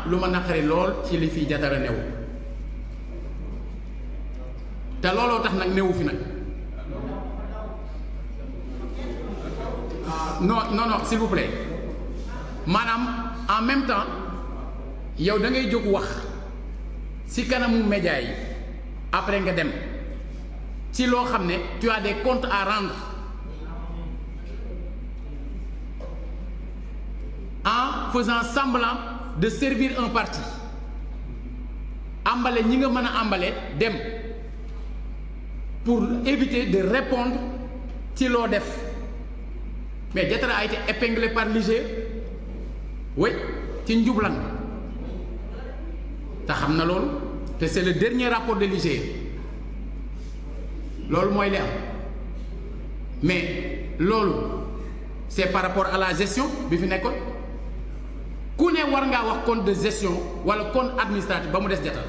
lu ma naqari lool ci li fi Jatara new te looloo tax nag newu fi nag non s'il vous plaît maanaam en même temps yow da ngay jóg wax ci kanamu média yi après nga dem ci loo xam ne tu as des comptes à rendre en faisant semblant de servir un parti ambale ñi nga mën a ambale dem pour éviter de répondre ci loo def mais Jatara a été épinglé par l'IGE oui ci njublan te xam na loolu te c'est le dernier rapport de l'IGE loolu mooy li am mais loolu c'est par rapport à la gestion bi fi nekkoon ku ne war ngaa wax compte de gestion wala compte administratif ba mu des Jatara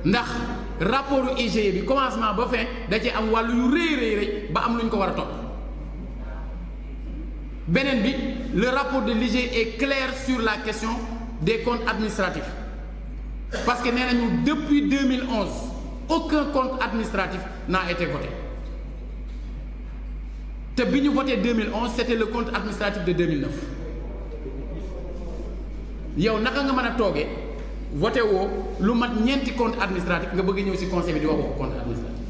ndax rapport IGE bi commencement ba fin da cee am wàllu yu rëy ba am lu ñu ko war a topp beneen bi le rapport de l'IGE est clair sur la question des comptes administratifs parce que nee nañu depuis 2011 aucun compte administratif n'a été voté te bi ñu voté 2011 c'était le compte administratif de 2009 yow naka nga mën a toogee voté woo lu mat ñeenti compte administratif nga bëgg ñëw ci conseil bi di wax waxu compte administratif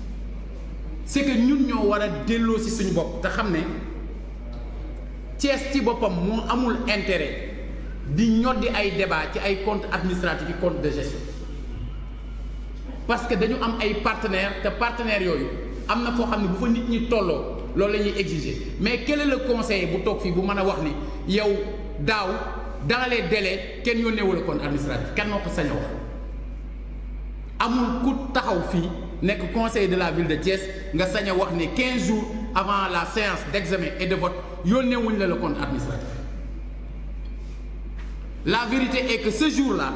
c'est que ñun ñoo war a delloo ci suñu bopp te xam ne Thiès ci boppam moo amul intérêt di ñoddi ay débat ci ay compte administratif yi compte de gestion parce que dañu am ay partenaires te partenaires yooyu am na foo xam ne bu fa nit ñi tolloo loolu la ñuy exiger mais quel est le conseiller bu toog fii bu mën a wax ni yow daaw dans les délais kenn yónneewu la compte administratif kenn moo ko sañ a wax amul ku taxaw fii nekk conseiller de la ville de Thiès nga sañ a wax ni 15 jours avant la séance d'examen et de vote yónneewuñ la le compte administratif la vérité est que ce jour-là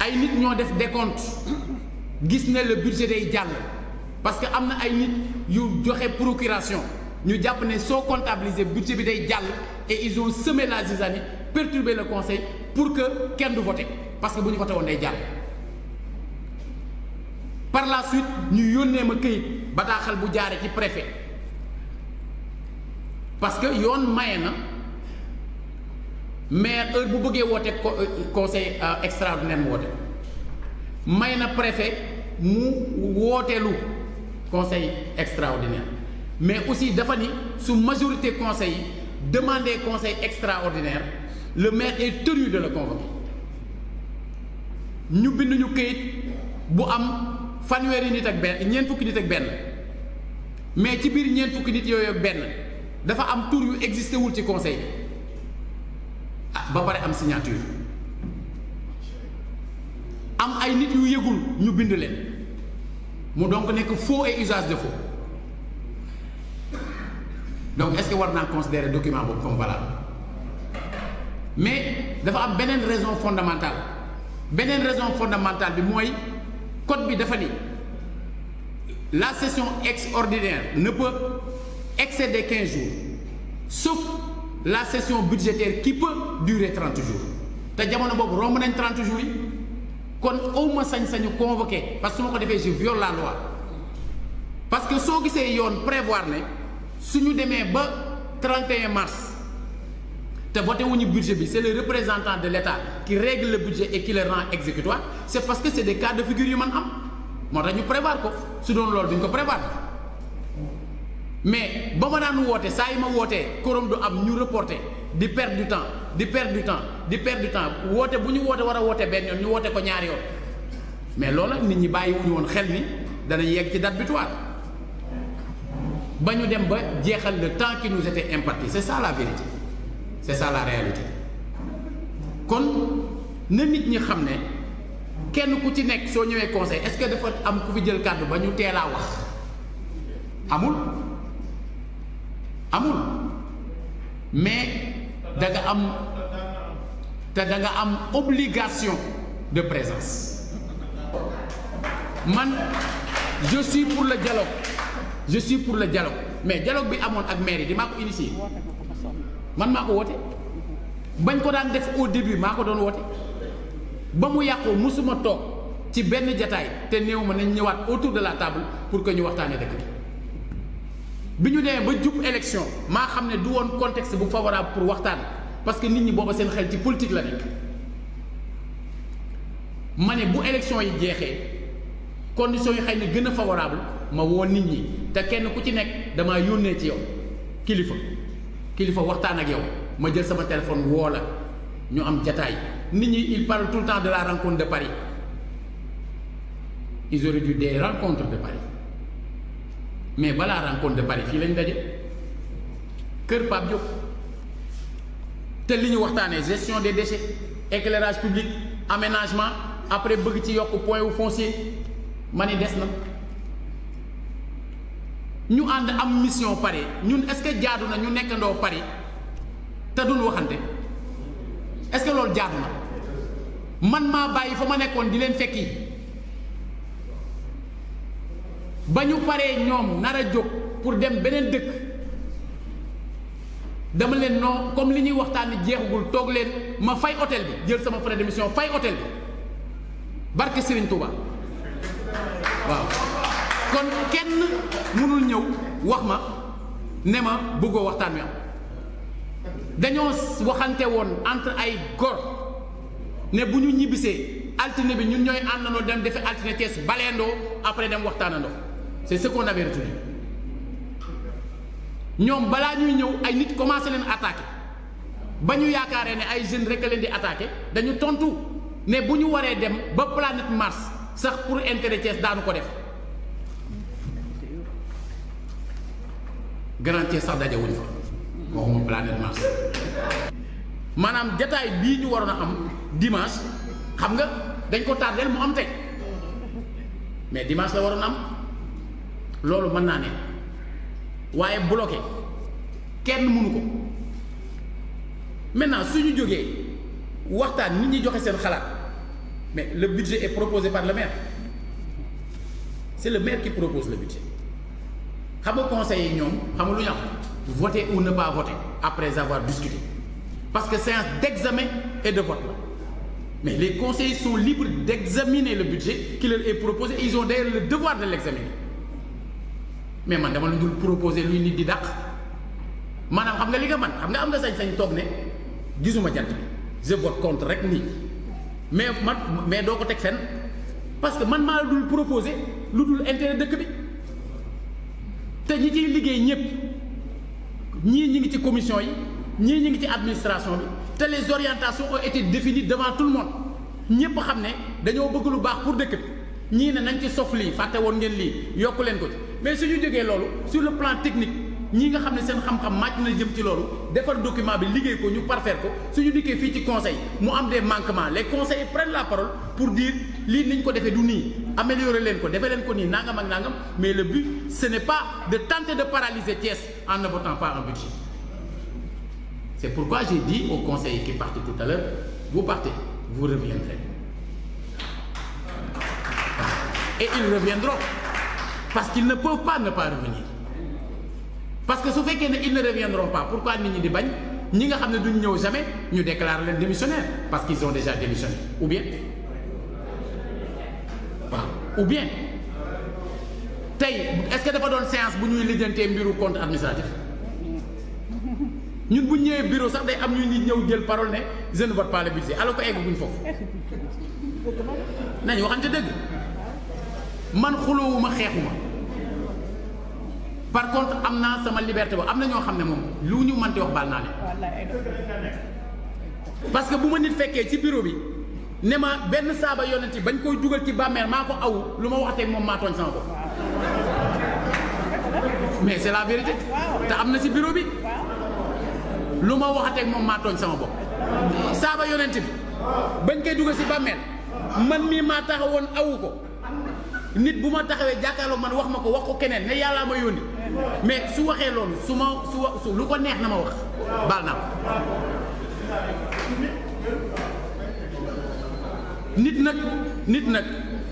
ay nit ñoo def décompte gis ne le budget day jàll parce que am na ay nit yu joxe procuration ñu jàpp ne soo comptabiliser budget bi day jàll et ils ont semé la zizanie perturbé le conseil pour que kenn du voter parce que bu ñu voté woon day jàll par la suite ñu yónnee ma këyit bataaxal bu jaare ci préfet parce que yoon maye na maire heure bu bëggee woote conseil extraordinaire mu woote may na préfet mu wooteelu conseil extraordinaire mais aussi dafa ni su majorité conseil yi demander conseil extraordinaire le maire est tenu de le convoquer ñu bind ñu këyit bu am fanweeri nit ak benn ñeent fukki nit ak benn mais ci biir ñeent fukki nit yooyu ak benn dafa am tur yu existé wul ci conseil ba pare am signature am ay nit yu yëgul ñu bind leen mu donc nekk faux et usage de faux donc est-ce que war naa considérer document boobu comme valable mais dafa am beneen raison fondamentale bi mooy code bi dafa ni la session extraordinaire ne peut excéder 15 jours sauf la session budgétaire qui peut durer 30 jours te jamono boobu romb nañ 30 jours yi kon awma sañ-sañu convoqué parce que su ma ko defee je viole la loi parce que soo gisee yoon prévoir ne suñu demee ba 31 mars te voté wuñu budget bi c'est le représentant de l'État qui règle le budget et qui le rend exécutoire c'est parce que c'est des cas de figure yu man am moo tax ñu prévoir ko su doon loolu duñ ko prévoir mais ba ma daan woote saa yi ma wootee quorum du am ñu reporté di perdre du temps woote bu ñu woote war a woote benn yoon ñu woote ko ñaari yoon mais loola nit ñi bàyyi wuñu woon xel ni danañ yegg ci date butoir ba ñu dem ba jeexal le temps qui nous était imparti c'est ça la vérité c'est ça la réalité kon na nit ñi xam ne kenn ku ci nekk soo ñëwee conseil est-ce que dafa am ku fi jël kàddu ba ñu teelaa wax amul mais da nga am obligation de présence man je suis pour le dialogue mais dialogue bi amoon ak maire yi di maa ko initié man maa ko woote bañ ko daan def au début maa ko doon woote ba mu yàqoo musuma toog ci benn jataay te néew ma nañ ñëwaat autour de la table pour que ñu waxtaanee dëkk bi ñu demee ba jub élection maa xam ne du woon contexte bu favorable pour waxtaan parce que nit ñi booba seen xel ci politique la nekk ma ne bu élection yi jeexee conditions yi xëy na gën a favorable ma woo nit ñi te kenn ku ci nekk damaa yónnee ci yow kilifa waxtaan ak yow ma jël sama téléphone woo la ñu am jataay nit ñi ils parlent tout le temps de la rencontre de Paris ils auraient dû des rencontres de Paris mais balaa rencontre de Paris fii lañ daje kër Pape Diop te li ñu waxtaanee gestion des déchets éclairage public aménagement après bëgg ci yokk point wu foncier ma ni des na ñu ànd am mission Paris ñun est-ce que jaadu na ñu nekkandoo Paris te duñ waxante est-ce que loolu jaadu na man maa bàyyi fa ma nekkoon di leen fekki ba ñu paree ñoom nar a jóg pour dem beneen dëkk dama leen non comme li ñuy waxtaan jeexagul toog leen ma fay hôtel bi jël sama frais d'émission fay hôtel bi barke Serigne Touba waaw kon kenn mënul ñëw wax ma ne ma bëggoo waxtaan wi am dañoo waxante woon entre ay góor ne bu ñu ñibbisee altine bi ñun ñooy àndandoo dem defe altine Thiès baleendoo après dem waxtaanandoo c'est ce qu'on avait retenu ñoom balaa ñuy ñëw ay nit commencé leen attaqué ba ñu yaakaaree ne ay jeunes rek a leen di attaqué dañu tontu ne bu ñu waree dem ba planète Mars sax pour intérêt Thiès daanu ko def Grand Thiès sax daje wuñ fa waxuma planète Mars maanaam jataay bii ñu waroon a am dimanche xam nga dañ ko tardeel mu am tey mais dimanche la waroon am loolu mën naa ne waaye bloqué kenn mënu ko maintenant suñu jógee waxtaan nit ñi joxe seen xalaat mais le budget est proposé par le maire c'est le maire qui propose le budget xam nga conseil yi ñoom xam nga lu ñu am voter ou ne pas voter après avoir discuté parce que séance d'examen et de vote la mais les conseillers sont libres d'examiner le budget qui leur est proposé et ils ont d'ailleurs le devoir de l'examiner mais man dama la dul proposer luy nit di dàq maanaam xam nga li nga man xam nga am nga sañ-sañ toog ne gisuma jant bi je vote contre rek nii mais doo ko teg fenn parce que man maa la dul proposer lu dul intérêt dëkk bi te ñi ciy liggéey ñëpp ñii ñi ngi ci commission yi ñii ñi ngi ci administration bi te les orientations ont été définies devant tout le monde ñëpp xam ne dañoo bëgg lu baax pour dëkk bi ñii ne nañ ci sof lii fàtte woon ngeen lii yokku leen ko ci mais suñu jógee loolu sur le plan technique ñi nga xam ne seen xam-xam màcc na jëm ci loolu defar document bi liggéey ko ñu parfaire ko suñu dikkee fii ci conseil mu am des manquements les conseillers prennent la parole pour dire lii niñ ko defee du nii améliorer leen ko defee leen ko nii nangam ak nangam mais le but ce n'est pas de tenter de paralyser Thiès en ne votant pas un budget. C'est pourquoi j'ai dit aux conseillers qui partaient tout à l'heure, vous partez, vous reviendrez. Et ils reviendront. Parce qu'ils ne peuvent pas ne pas revenir. Parce que su fekkee ne ils ne reviendront pas pourquoi nit ñi di bañ ñi nga xam ne duñ ñëw jamais ñu déclarer leen démissionnaires parce qu'ils ont déjà démissionné ou bien waaw ou bien tey est-ce que dafa doon séance bu ñuy lijjantee mbiru compte administratif ñun bu ñëwee bureau sax day am ñu nit ñëw jël parole ne je ne vote pas le budget alors que egguñ foofu nañu waxante dëgg man xuloowuma xeexuma par contre am naa sama liberté ba am na ñoo xam ne moom lu ñu mënti wax baal naa leen parce que bu ma nit fekkee ci bureau bi ne ma benn saaba yonent bañ koy dugal ci bàmmeel maa ko aw lu ma waxatee moom maa tooñ sama bopp mais c'est la vérité te am na ci bureau bi lu ma waxatee moom maa tooñ sama bopp saaba yonent bi bañ koy dugal ci bàmmeel man mii maa taxawoon awu ko nit bu ma taxawee jàkkaarloo man wax ma ko wax ko keneen ne yàllaa ma yónni mais su waxee loolu su lu ko neex na ma wax baal naa ko nit nag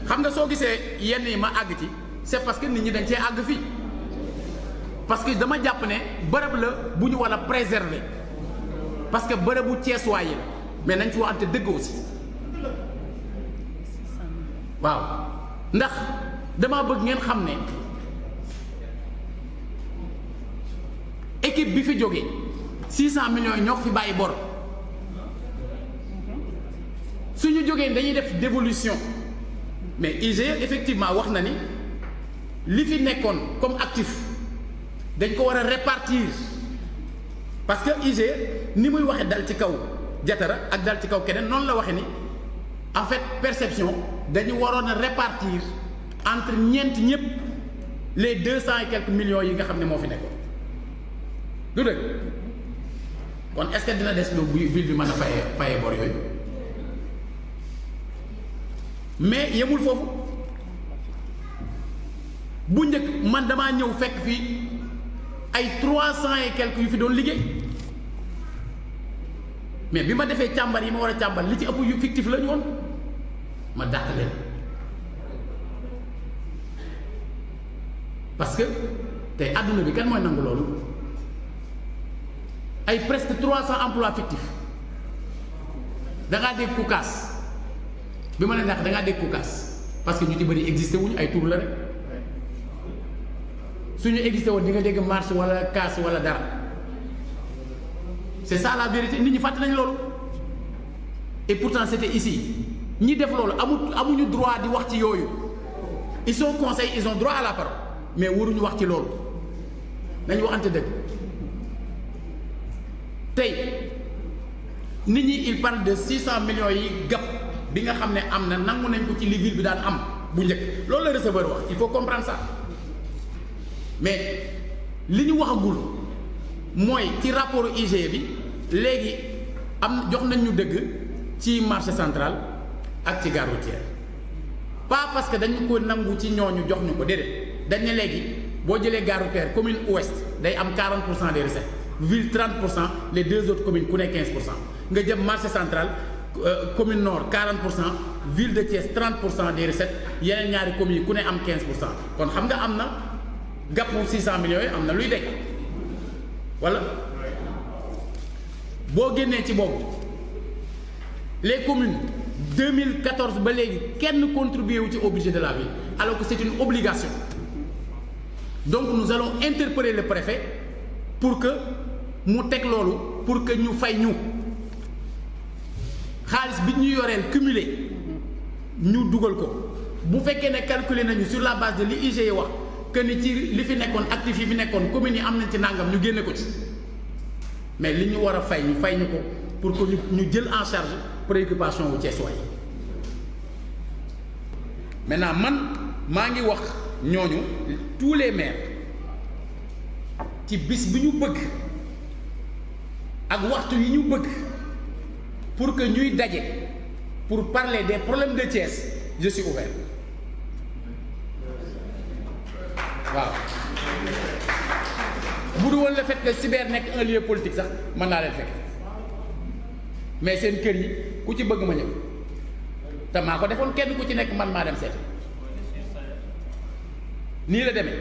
xam nga soo gisee yenn yi ma àgg ci c'est parce que nit ñi dañ cee àgg fii parce que dama jàpp ne bërëb la bu ñu war a préserver parce que bërëbu Ceesuwaay yi la mais nañ fi waxante dëgg aussi waaw ndax dama bëgg ngeen xam ne équipe bi fi jógee 600 millions yi ñoo ko fi bàyyi bor suñu jógee dañuy def dévolution mais IGE effectivement wax na ni li fi nekkoon comme actif dañ ko war a répartir parce que IGE ni muy waxe dal ci kaw Jatara ak dal ci kaw keneen noonu la waxe ni en fait perception dañu waroon a répartir entre ñëpp les 200 et quelques millions yi nga xam ne moo fi nekkoon du dëgg kon est-ce que dina des lu ville bi mën a fayee bor yooyu mais yemul foofu bu njëkk man damaa ñëw fekk fii ay 300 et quelques yu fi doon liggéey mais bi ma defee càmbar yi ma war a càmbar li ci ëpp yu fictif la ñu woon ma dàq leen parce que tey àdduna bi kan mooy nangu loolu ay presque 300 emplois fictifs da ngaa dégg ku kaas bi ma leen dàq da ngaa dégg ku kaas parce que ñu ci bëri existé wuñu ay tur la rek suñu existé woon di nga dégg marche wala kaas wala dara c'est ça la vérité nit ñi fàtte nañ loolu et pourtant c'était ici ñi def loolu amuñu droit di wax ci yooyu ils sont conseils ils ont droit à la parole mais waruñu wax ci loolu nañu waxante dëgg tey nit ñi il parle de 600 millions yi gap bi nga xam ne am na nangu nañ ko ci li ville bi daan am bu njëkk loolu la receveur wax il faut comprendre ça mais li ñu waxagul mooy ci rapport IGE bi léegi jox nañ ñu dëgg ci marché central ak ci gare routière pas parce que dañu ko nangu ci ñooñu jox ñu ko déedéet dañ ne léegi boo jëlee gare routière commune ouest day am 40% des recettes ville 30% les deux autres communes ku ne 15% nga jëm marché central commune nord 40% ville de Thiès 30% des recettes yeneen ñaari communes yi ku ne am 15% kon xam nga am na gàpp 600 millions yi am na luy dekk wala boo génnee ci boobu les communes 2014 ba léegi kenn contribué wu ci au budget de la ville alors que c'est une obligation donc nous allons interpeller le préfet pour que mu teg loolu pour que ñu fay ñu xaalis bi ñu yoreel cumulé ñu dugal ko bu fekkee ne calculer nañu sur la base de li IGE wax que ni ci li fi nekkoon actif yi fi nekkoon communes yi am nañ ci nangam ñu génne ko ci mais li ñu war a fay ñu ko pour que ñu jël en charge préoccupation wu Thiessois yi maintenant man maa ngi wax ñooñu tous les maires ci bis bi ñu bëgg ak waxtu yi ñu bëgg pour que ñuy daje pour parler des problèmes de Thiès je suis ouvert waaw bu dul woon le fait que cyber nekk un lieu politique sax mën naa leen fekk mais seen kër yi ku ci bëgg ma ñëw te maa ko defoon kenn ku ci nekk man maa dem seet nii la demee